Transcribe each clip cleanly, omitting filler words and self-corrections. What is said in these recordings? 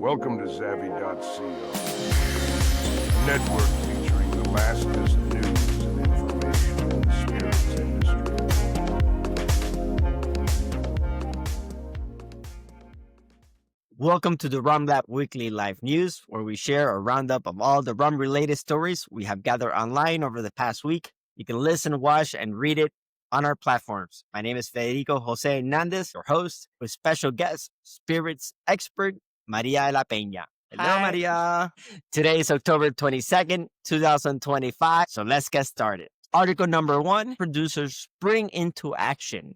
Welcome to Zavvy.co, network featuring the latest news and information in the spirits industry. Welcome to the Rum Lab Weekly Live News, where we share a roundup of all the rum-related stories we have gathered online over the past week. You can listen, watch, and read it on our platforms. My name is Federico Jose Hernandez, your host, with special guest, spirits expert, Maria de la Peña. Hello, Hi. Maria. Today is October 22nd, 2025, so let's get started. Article number 1, producers spring into action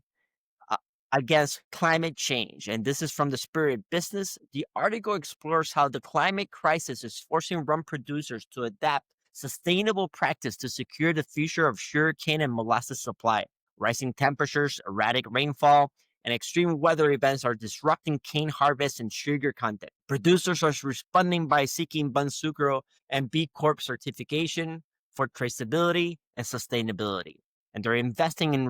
against climate change. And this is from the Spirit Business. The article explores how the climate crisis is forcing rum producers to adapt sustainable practice to secure the future of sugarcane and molasses supply. Rising temperatures, erratic rainfall, and extreme weather events are disrupting cane harvest and sugar content. Producers are responding by seeking Buen Sucro and B Corp certification for traceability and sustainability. And they're investing in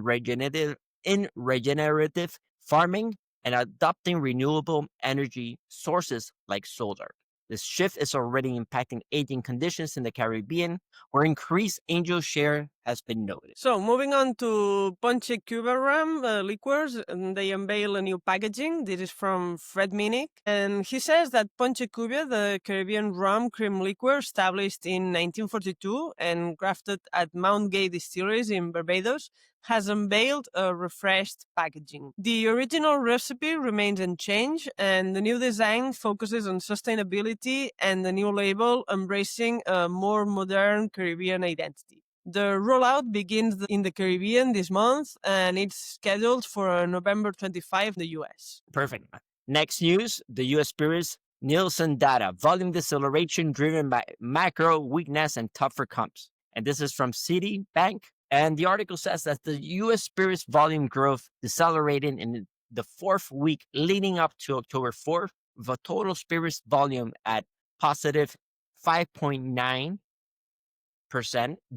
regenerative farming and adopting renewable energy sources like solar. This shift is already impacting aging conditions in the Caribbean, where increased angel share has been noted. So, moving on to Ponche Cuba Rum Liqueurs, and they unveil a new packaging. This is from Fred Minnick, and he says that Ponche Cuba, the Caribbean rum cream liqueur established in 1942 and crafted at Mount Gay Distilleries in Barbados, has unveiled a refreshed packaging. The original recipe remains unchanged, and the new design focuses on sustainability and the new label embracing a more modern Caribbean identity. The rollout begins in the Caribbean this month, and it's scheduled for November 25 in the U.S. Perfect. Next news, the U.S. Spirits Nielsen data, volume deceleration driven by macro weakness and tougher comps. And this is from Citibank. And the article says that the U.S. Spirits volume growth decelerated in the fourth week leading up to October 4th, with a total spirits volume at positive 5.9%,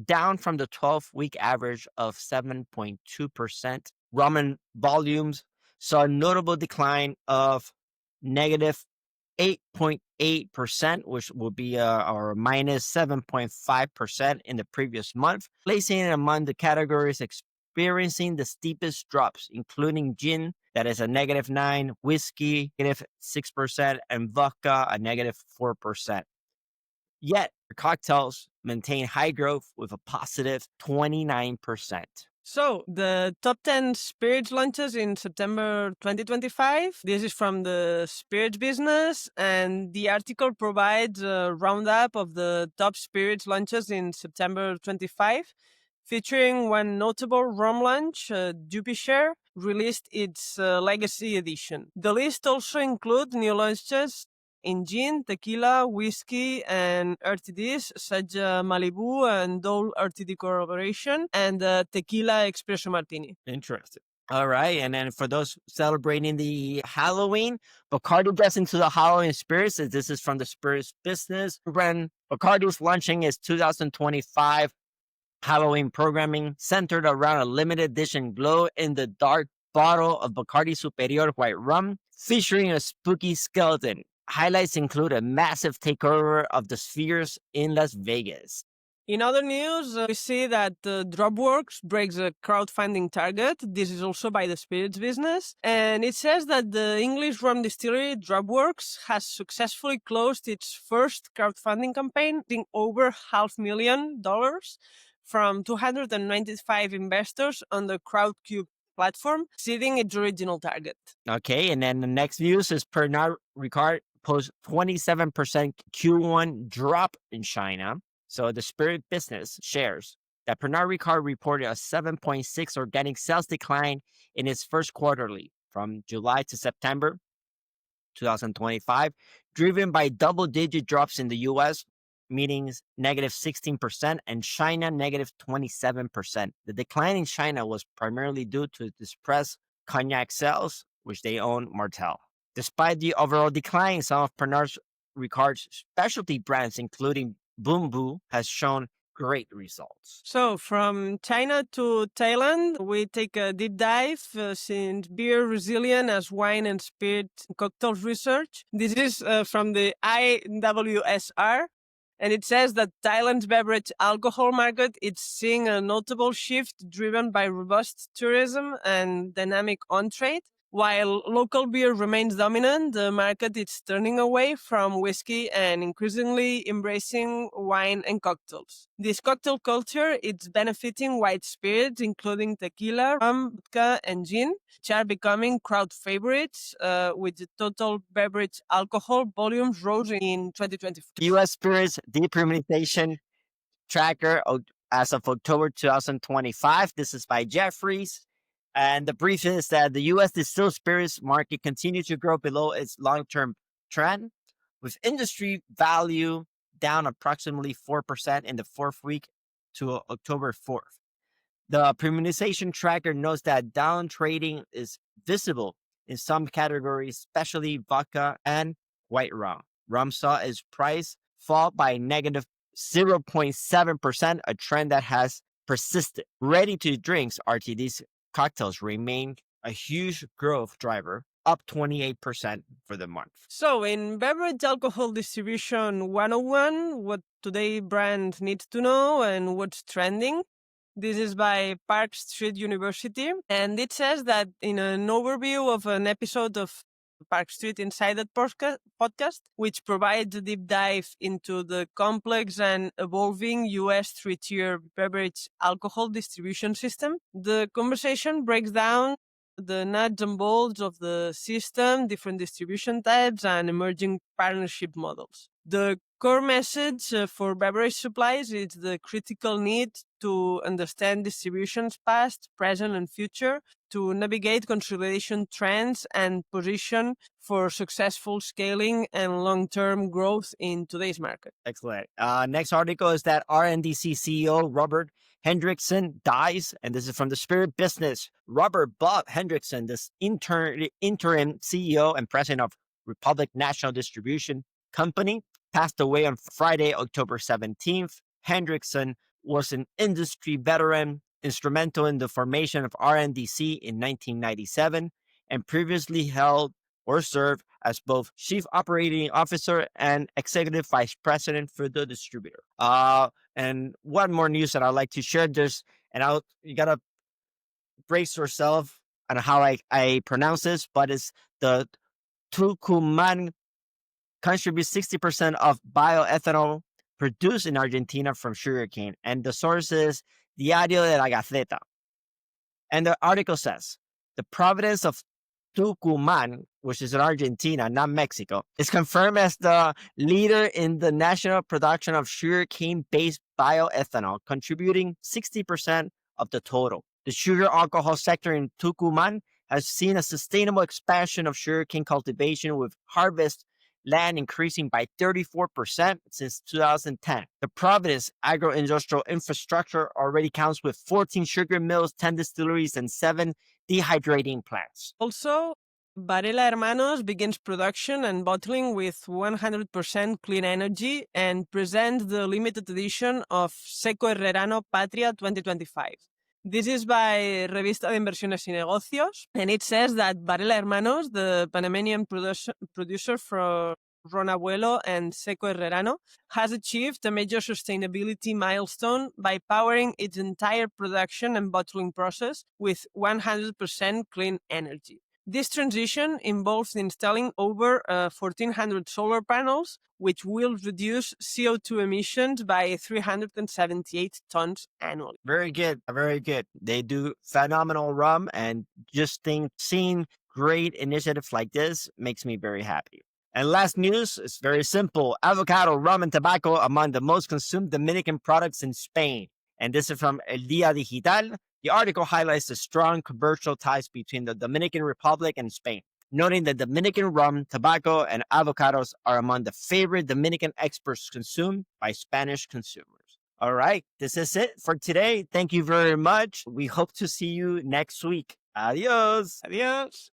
down from the 12-week average of 7.2%. Rum volumes saw a notable decline of negative 8.8%, which will be our minus 7.5% in the previous month, placing it among the categories experiencing the steepest drops, including gin, that is a negative 9%, whiskey, negative 6%, and vodka, a negative 4%. Yet, cocktails maintain high growth with a positive 29%. So, the top 10 spirits launches in September 2025. This is from the Spirits Business, and the article provides a roundup of the top spirits launches in September 25, featuring one notable rum launch, Dubby Shares, released its Legacy Edition. The list also includes new launches in gin, tequila, whiskey, and RTDs such as Malibu and Dole RTD collaboration and Tequila Espresso Martini. Interesting. All right. And then for those celebrating the Halloween, Bacardi gets into the Halloween spirits. This is from the Spirits Business. When Bacardi's launching its 2025 Halloween programming centered around a limited edition glow in the dark bottle of Bacardi Superior white rum featuring a spooky skeleton. Highlights include a massive takeover of the Spheres in Las Vegas. In other news, we see that Dropworks breaks a crowdfunding target. This is also by the Spirits Business. And it says that the English rum distillery Dropworks has successfully closed its first crowdfunding campaign, in over $500,000 from 295 investors on the Crowdcube platform, exceeding its original target. Okay, and then the next news is Pernod Ricard post 27% Q1 drop in China. So the Spirit Business shares that Pernod Ricard reported a 7.6 organic sales decline in its first quarterly from July to September 2025, driven by double-digit drops in the U.S., meaning negative 16%, and China negative 27%. The decline in China was primarily due to depressed cognac sales, which they own Martell. Despite the overall decline, some of Pernod Ricard's specialty brands, including Bumbu, has shown great results. So, from China to Thailand, we take a deep dive since beer resilient as wine and spirit cocktails research. This is from the IWSR, and it says that Thailand's beverage alcohol market is seeing a notable shift driven by robust tourism and dynamic on-trade. While local beer remains dominant, the market is turning away from whiskey and increasingly embracing wine and cocktails. This cocktail culture is benefiting white spirits, including tequila, rum, vodka, and gin, which are becoming crowd favorites, with the total beverage alcohol volumes rose in 2024. U.S. Spirits depremiumization tracker as of October 2025. This is by Jeffries. And the brief is that the U.S. distilled spirits market continued to grow below its long-term trend, with industry value down approximately 4% in the fourth week to October 4th. The premiumization tracker notes that down trading is visible in some categories, especially vodka and white rum. Rum saw its price fall by negative 0.7%, a trend that has persisted. Ready-to drinks RTDs cocktails remain a huge growth driver, up 28% for the month. So, in beverage alcohol distribution 101, what today brand needs to know and what's trending. This is by Park Street University, and it says that in an overview of an episode of Park Street Insider podcast, which provides a deep dive into the complex and evolving US three-tier beverage alcohol distribution system. The conversation breaks down the nuts and bolts of the system, different distribution types, and emerging partnership models. The core message for beverage supplies is the critical need to understand distribution's past, present, and future to navigate consolidation trends and position for successful scaling and long-term growth in today's market. Excellent. Next article is that RNDC CEO Robert Hendrickson dies, and this is from the Spirit Business. Robert Bob Hendrickson, this interim CEO and president of Republic National Distribution Company, passed away on Friday, October 17th. Hendrickson was an industry veteran, instrumental in the formation of RNDC in 1997, and previously held or served as both chief operating officer and executive vice president for the distributor. And one more news that I'd like to share. You gotta brace yourself on how I pronounce this, but it's the Tucumán contributes 60% of bioethanol produced in Argentina from sugarcane. And the source is Diario de la Gaceta. And the article says, the province of Tucumán, which is in Argentina, not Mexico, is confirmed as the leader in the national production of sugarcane-based bioethanol, contributing 60% of the total. The sugar alcohol sector in Tucumán has seen a sustainable expansion of sugarcane cultivation, with harvest land increasing by 34% since 2010. The province's agro-industrial infrastructure already counts with 14 sugar mills, 10 distilleries, and 7 dehydrating plants. Also, Varela Hermanos begins production and bottling with 100% clean energy and presents the limited edition of Seco Herrerano Patria 2025. This is by Revista de Inversiones y Negocios, and it says that Varela Hermanos, the Panamanian producer from Ron Abuelo and Seco Herrerano, has achieved a major sustainability milestone by powering its entire production and bottling process with 100% clean energy. This transition involves installing over 1,400 solar panels, which will reduce CO2 emissions by 378 tons annually. Very good. Very good. They do phenomenal rum, and just seeing great initiatives like this makes me very happy. And last news is very simple. Avocado, rum, and tobacco among the most consumed Dominican products in Spain. And this is from El Día Digital. The article highlights the strong commercial ties between the Dominican Republic and Spain, noting that Dominican rum, tobacco, and avocados are among the favorite Dominican exports consumed by Spanish consumers. All right, this is it for today. Thank you very much. We hope to see you next week. Adios. Adios.